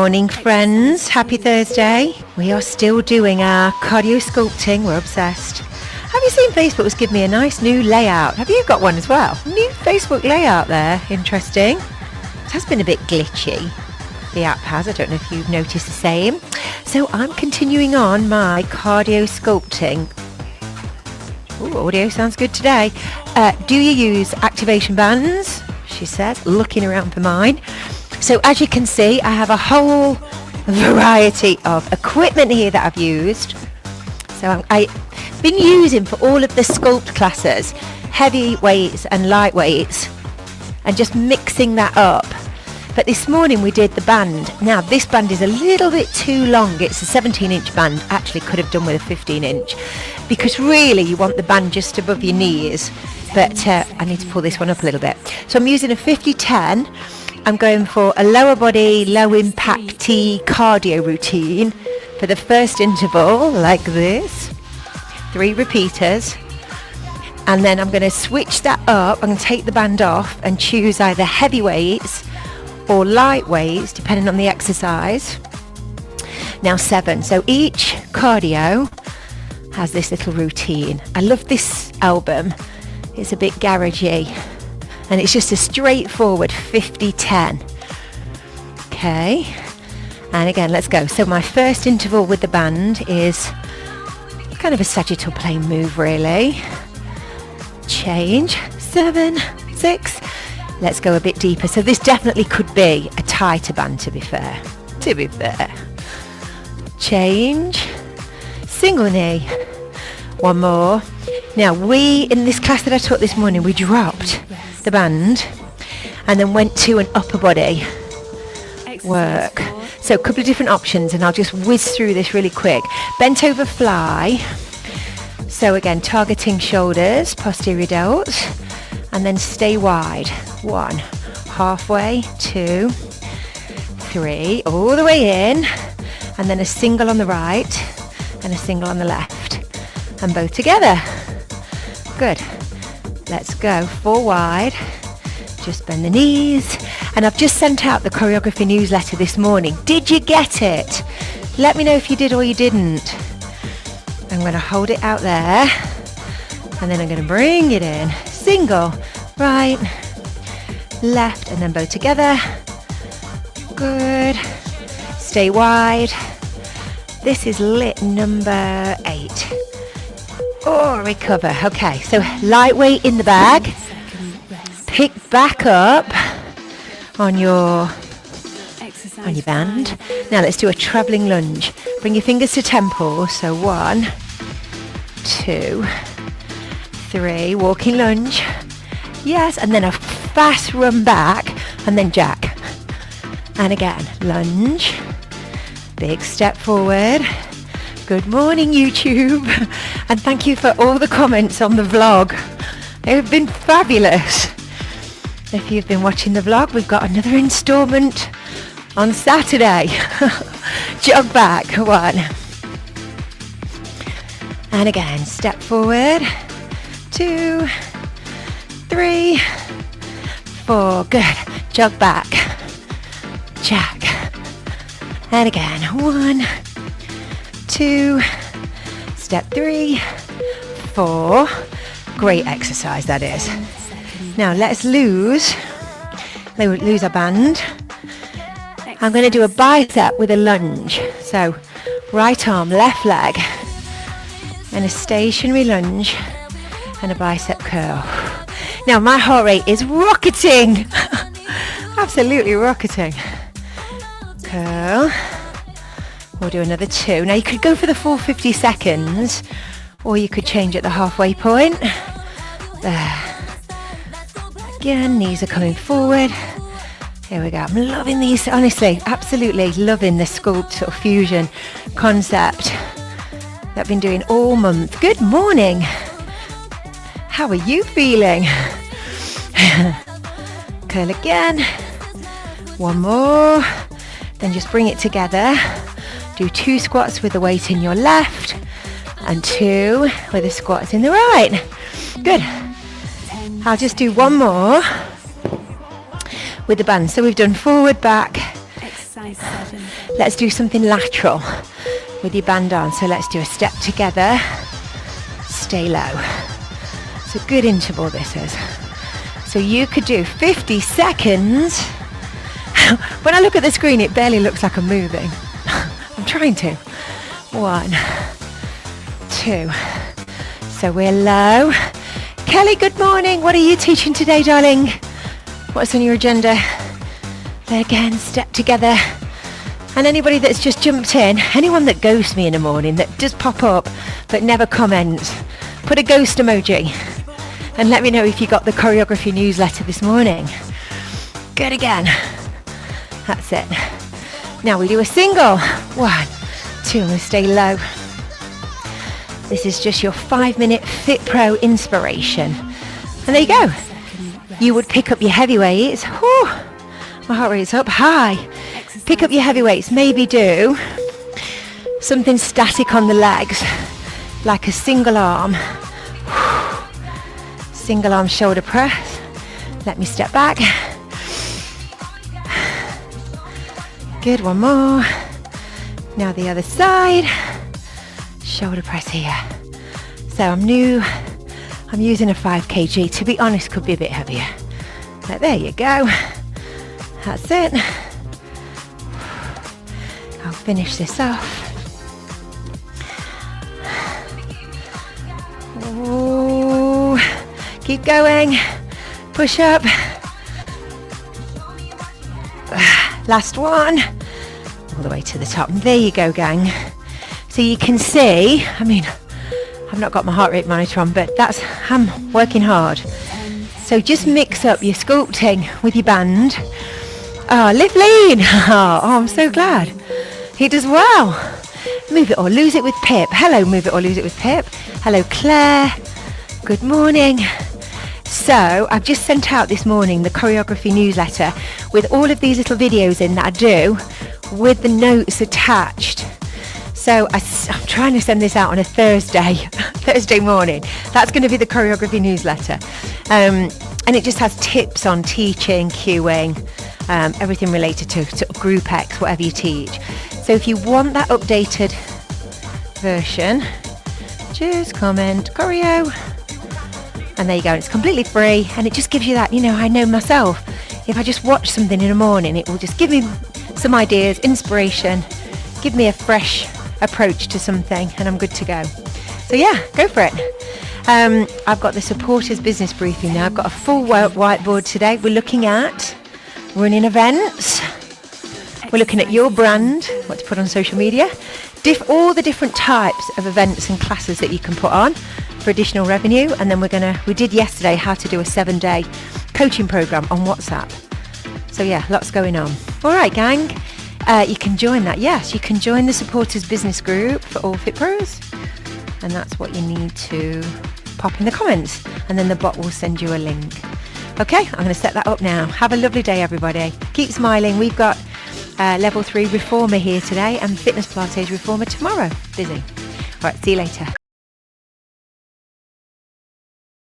morning, friends. Happy Thursday. We are still doing our cardio sculpting. We're obsessed. Have you seen Facebook's give me a nice new layout? Have you got one as well? New Facebook layout there. Interesting. It has been a bit glitchy. The app has. I don't know if you've noticed the same. So I'm continuing on my cardio sculpting. Ooh, audio sounds good today. Do you use activation bands? She says, looking around for mine. So as you can see, I have a whole variety of equipment here that I've used. So I've been using for all of the sculpt classes, heavy weights and light weights, and just mixing that up. But this morning we did the band. Now this band is a little bit too long. It's a 17-inch band. Actually could have done with a 15-inch, because really you want the band just above your knees. But I need to pull this one up a little bit. So I'm using a 50-10. I'm going for a lower body, low impact-y cardio routine for the first interval, like this. 3 repeaters. And then I'm going to switch that up. I'm going to take the band off and choose either heavy weights or light weights, depending on the exercise. Now 7. So each cardio has this little routine. I love this album. It's a bit garagey. And it's just a straightforward 50-10. Okay. And again, let's go. So my first interval with the band is kind of a sagittal plane move, really. Change. 7, 6. Let's go a bit deeper. So this definitely could be a tighter band, to be fair. Change. Single knee. One more. Now in this class that I taught this morning, we dropped the band and then went to an upper body work. So a couple of different options, and I'll just whiz through this really quick. Bent over fly. So again, targeting shoulders, posterior delts, and then stay wide. 1, halfway, 2, 3, all the way in, and then a single on the right and a single on the left, and both together. Good. Let's go 4 wide. Just bend the knees. And I've just sent out the choreography newsletter this morning. Did you get it? Let me know if you did or you didn't. I'm going to hold it out there, and then I'm going to bring it in. Single, right, left, and then both together. Good. Stay wide. This is lit number 8. Oh, recover. Okay, so lightweight in the bag. Pick back up on your band. Now let's do a travelling lunge. Bring your fingers to temples. So 1, 2, 3. Walking lunge. Yes, and then a fast run back, and then jack. And again, lunge. Big step forward. Good morning, YouTube. And thank you for all the comments on the vlog. They've been fabulous. If you've been watching the vlog, we've got another installment on Saturday. Jog back. 1. And again, step forward. 2, 3, 4. Good. Jog back. Jack. And again. 1, 2, step 3, 4. Great exercise that is. Now let's lose our band. I'm going to do a bicep with a lunge. So right arm, left leg, and a stationary lunge and a bicep curl. Now my heart rate is rocketing. Absolutely rocketing. Curl. We'll do another 2. Now you could go for the full 50 seconds, or you could change at the halfway point. There. Again, knees are coming forward. Here we go. I'm loving these, honestly, absolutely loving this sculpt sort of fusion concept that I've been doing all month. Good morning. How are you feeling? Curl again. 1 more. Then just bring it together. Do 2 squats with the weight in your left and 2 with the squats in the right. Good. I'll just do 1 more with the band. So we've done forward, back, let's do something lateral with your band on. So let's do a step together, stay low. It's a good interval this is. So you could do 50 seconds. When I look at the screen, it barely looks like I'm moving. I'm trying to. 1, 2. So we're low. Kelly, good morning. What are you teaching today, darling? What's on your agenda? Again, step together. And anybody that's just jumped in, anyone that ghosts me in the morning, that does pop up but never comments, put a ghost emoji and let me know if you got the choreography newsletter this morning. Good again. That's it. Now we do a single. 1, 2, and we stay low. This is just your 5-minute Fitpros inspiration. And there you go. You would pick up your heavyweights. Whew, my heart rate's up high. Pick up your heavyweights. Maybe do something static on the legs, like a single arm. Single arm shoulder press. Let me step back. Good, one more. Now the other side. Shoulder press here. So I'm new. I'm using a 5 kg. To be honest, could be a bit heavier. But there you go. That's it. I'll finish this off. Ooh. Keep going. Push up. Last one. All the way to the top. There you go, gang. So you can see, I mean, I've not got my heart rate monitor on, but I'm working hard. So just mix up your sculpting with your band. Oh, live lean. Oh, I'm so glad. He does well. Move it or lose it with Pip. Hello, move it or lose it with Pip. Hello, Claire. Good morning. So I've just sent out this morning the choreography newsletter with all of these little videos in that I do with the notes attached. So I'm trying to send this out on a Thursday morning. That's going to be the choreography newsletter. And it just has tips on teaching, cueing, everything related to Group X, whatever you teach. So if you want that updated version, just comment choreo. And there you go. It's completely free. And it just gives you that, I know myself. If I just watch something in the morning, it will just give me some ideas, inspiration, give me a fresh approach to something, and I'm good to go. So yeah, go for it. I've got the supporters business briefing now. I've got a full whiteboard today. We're looking at running events. We're looking at your brand, what to put on social media, all the different types of events and classes that you can put on for additional revenue. And then we did yesterday how to do a 7-day coaching program on WhatsApp. So yeah, lots going on. All right, gang. You can join that. Yes, you can join the supporters business group for all Fitpros, and that's what you need to pop in the comments, and then the bot will send you a link. Okay, I'm going to set that up now. Have a lovely day, everybody. Keep smiling. We've got level 3 reformer here today and fitness Pilates reformer tomorrow. Busy. All right, see you later.